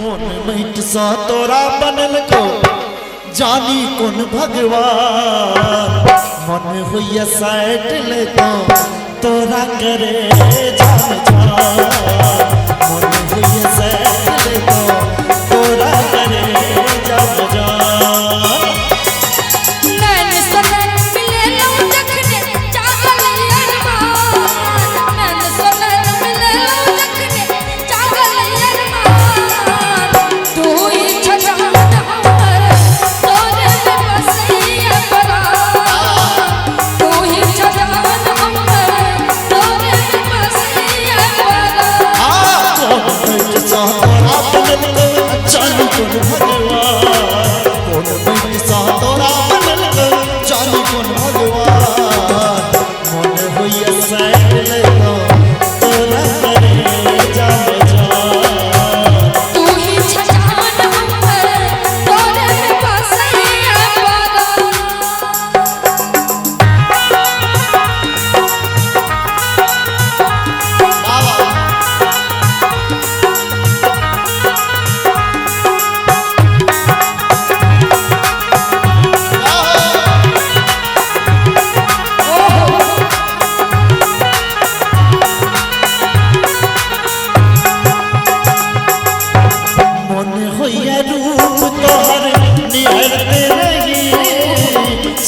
कौन मिट सा तोरा बनल को जानी कौन भगवान मन हुई साइड ले तोरा करे जान मन हुई साइड ले तोरा करे जान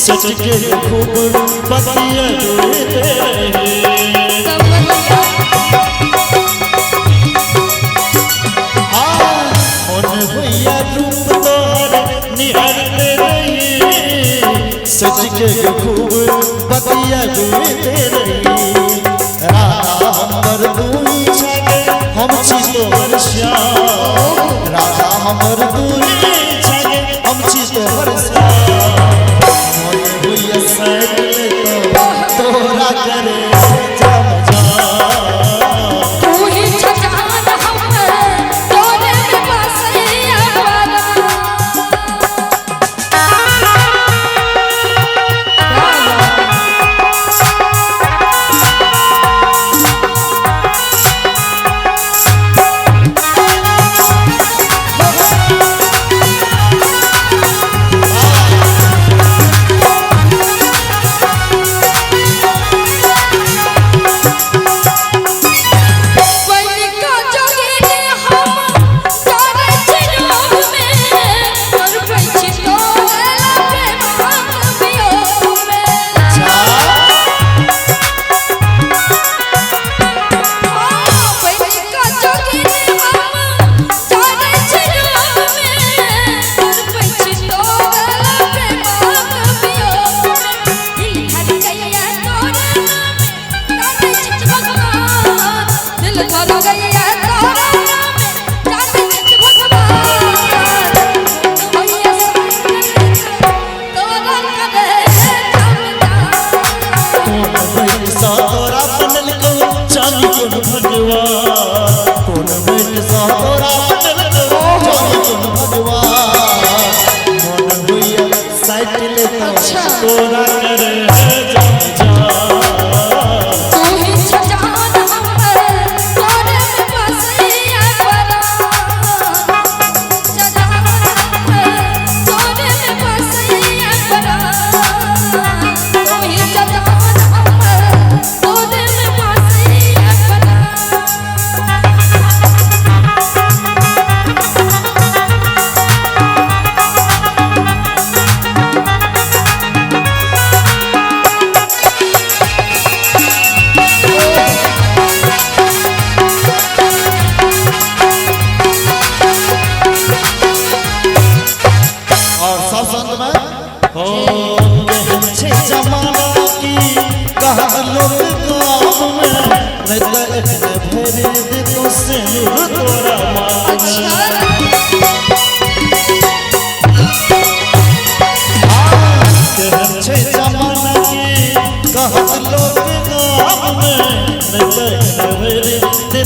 सच के खूब बतिया भैया रूप तोहर निहरते रही सच के खूब बतिया राधा हमर दूनी छगे हम छी तोहर श्याम राधा हमर दूनी छगे हम छी तोहर श्याम तोरा करे जब तू ही छजान हमर तोरे में बसैया तोरा करे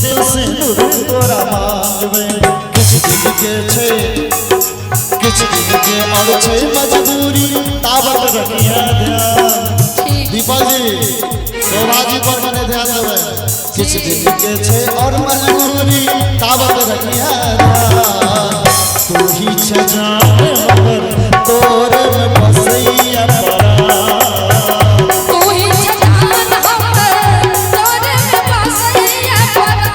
तोरा मांगबे किछ दिन के छे किछ दिन के और छे मजबूरी ताबत रखिया ध्यान दीपक जी शोभाजी पर मने ध्यान देवे किछ दिन के छे और मजबूरी ताबत रखिया ध्यान तू ही छजान हमर तोरे में बसैया परा तू ही छजान हमर तोरे में बसैया परा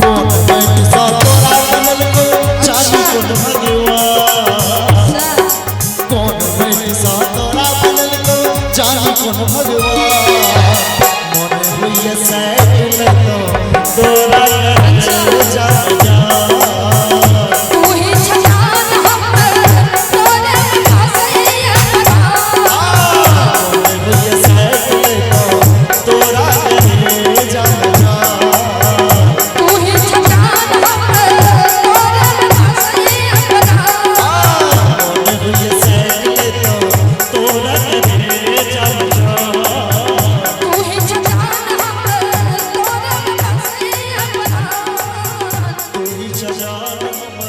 कौन बैठ सा तोरा बनल को चाली कोन भगवान कौन बैठ सा तोरा बनल को चाली कोन भगवान मन होइए सैल तो तोरा जा जा तू ही छजान हमर तोरे में बसैया परा मन होइए सैल तो तोरा जा जा तू ही छजान हमर तोरे में बसैया परा मन होइए सैल तो तोरा जा जा तू ही छजान हमर तोरे में बसैया परा तू ही छजान हमर